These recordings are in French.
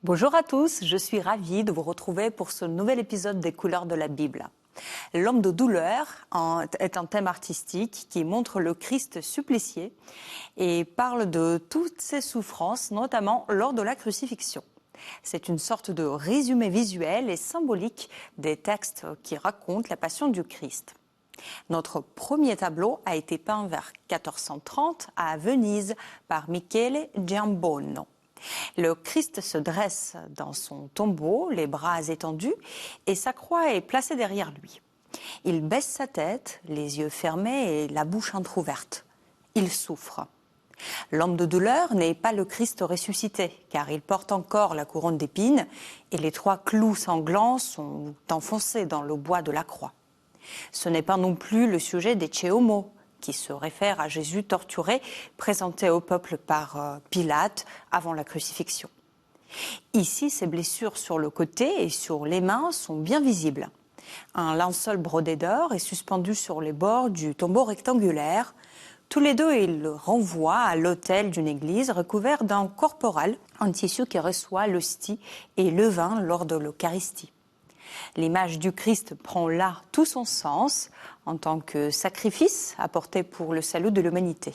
Bonjour à tous, je suis ravie de vous retrouver pour ce nouvel épisode des couleurs de la Bible. L'homme de douleur est un thème artistique qui montre le Christ supplicié et parle de toutes ses souffrances, notamment lors de la crucifixion. C'est une sorte de résumé visuel et symbolique des textes qui racontent la passion du Christ. Notre premier tableau a été peint vers 1430 à Venise par Michele Giambonno. Le Christ se dresse dans son tombeau, les bras étendus, et sa croix est placée derrière lui. Il baisse sa tête, les yeux fermés et la bouche entr'ouverte. Il souffre. L'homme de douleur n'est pas le Christ ressuscité, car il porte encore la couronne d'épines et les 3 clous sanglants sont enfoncés dans le bois de la croix. Ce n'est pas non plus le sujet des Cheomo, qui se réfère à Jésus torturé, présenté au peuple par Pilate avant la crucifixion. Ici, ses blessures sur le côté et sur les mains sont bien visibles. Un linceul brodé d'or est suspendu sur les bords du tombeau rectangulaire. Tous les deux, ils le renvoient à l'autel d'une église recouvert d'un corporal en tissu qui reçoit l'hostie et le vin lors de l'Eucharistie. L'image du Christ prend là tout son sens en tant que sacrifice apporté pour le salut de l'humanité.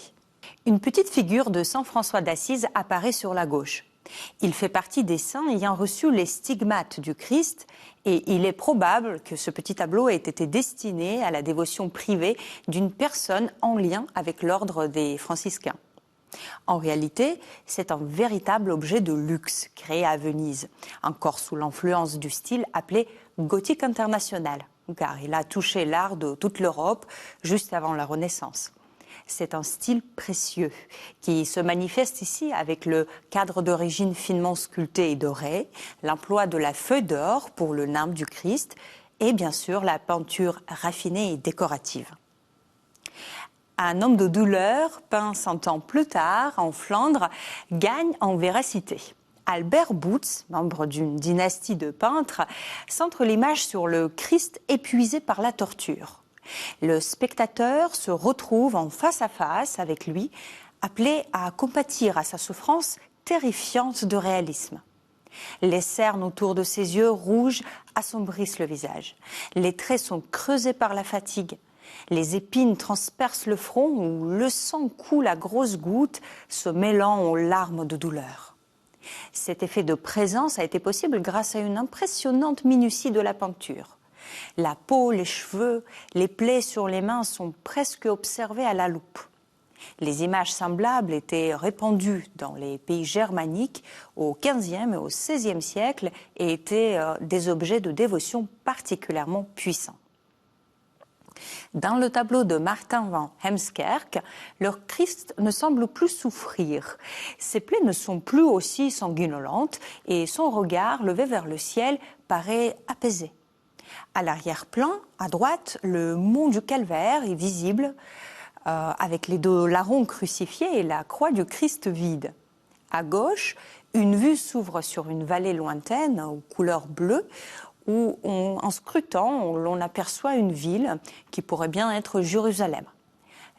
Une petite figure de saint François d'Assise apparaît sur la gauche. Il fait partie des saints ayant reçu les stigmates du Christ et il est probable que ce petit tableau ait été destiné à la dévotion privée d'une personne en lien avec l'ordre des franciscains. En réalité, c'est un véritable objet de luxe créé à Venise, encore sous l'influence du style appelé gothique international, car il a touché l'art de toute l'Europe juste avant la Renaissance. C'est un style précieux qui se manifeste ici avec le cadre d'origine finement sculpté et doré, l'emploi de la feuille d'or pour le nimbe du Christ et bien sûr la peinture raffinée et décorative. Un homme de douleur, peint 100 ans plus tard en Flandre, gagne en véracité. Albert Boutz, membre d'une dynastie de peintres, centre l'image sur le Christ épuisé par la torture. Le spectateur se retrouve en face à face avec lui, appelé à compatir à sa souffrance terrifiante de réalisme. Les cernes autour de ses yeux rouges assombrissent le visage. Les traits sont creusés par la fatigue. Les épines transpercent le front où le sang coule à grosses gouttes, se mêlant aux larmes de douleur. Cet effet de présence a été possible grâce à une impressionnante minutie de la peinture. La peau, les cheveux, les plaies sur les mains sont presque observées à la loupe. Les images semblables étaient répandues dans les pays germaniques au XVe et au XVIe siècle et étaient des objets de dévotion particulièrement puissants. Dans le tableau de Martin van Heemskerck, le Christ ne semble plus souffrir. Ses plaies ne sont plus aussi sanguinolentes et son regard levé vers le ciel paraît apaisé. À l'arrière-plan, à droite, le mont du Calvaire est visible avec les 2 larrons crucifiés et la croix du Christ vide. À gauche, une vue s'ouvre sur une vallée lointaine aux couleurs bleues où, en scrutant, l'on aperçoit une ville qui pourrait bien être Jérusalem.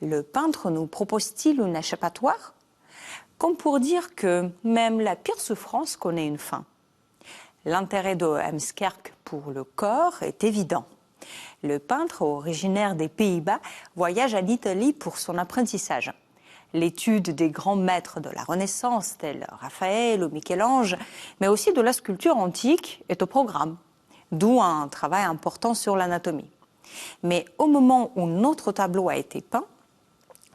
Le peintre nous propose-t-il un échappatoire ? Comme pour dire que même la pire souffrance connaît une fin. L'intérêt de Heemskerck pour le corps est évident. Le peintre, originaire des Pays-Bas, voyage en Italie pour son apprentissage. L'étude des grands maîtres de la Renaissance, tels Raphaël ou Michel-Ange, mais aussi de la sculpture antique, est au programme. D'où un travail important sur l'anatomie. Mais au moment où notre tableau a été peint,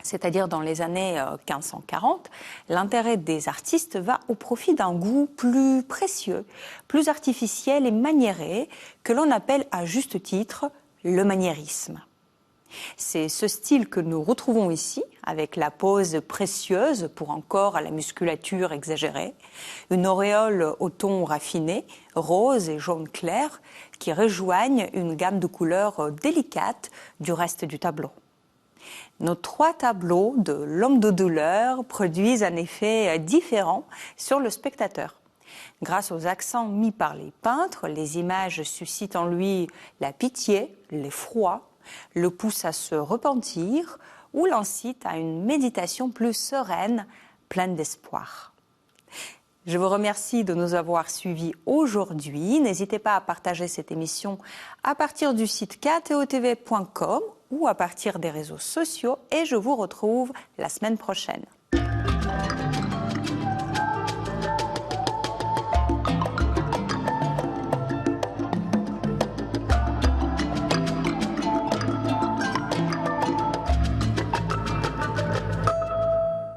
c'est-à-dire dans les années 1540, l'intérêt des artistes va au profit d'un goût plus précieux, plus artificiel et maniéré, que l'on appelle à juste titre le maniérisme. C'est ce style que nous retrouvons ici, avec la pose précieuse pour un corps à la musculature exagérée, une auréole au ton raffiné, rose et jaune clair, qui rejoignent une gamme de couleurs délicates du reste du tableau. Nos 3 tableaux de l'homme de douleur produisent un effet différent sur le spectateur. Grâce aux accents mis par les peintres, les images suscitent en lui la pitié, l'effroi, le poussent à se repentir ou l'incitent à une méditation plus sereine, pleine d'espoir. Je vous remercie de nous avoir suivis aujourd'hui. N'hésitez pas à partager cette émission à partir du site ktotv.com ou à partir des réseaux sociaux et je vous retrouve la semaine prochaine.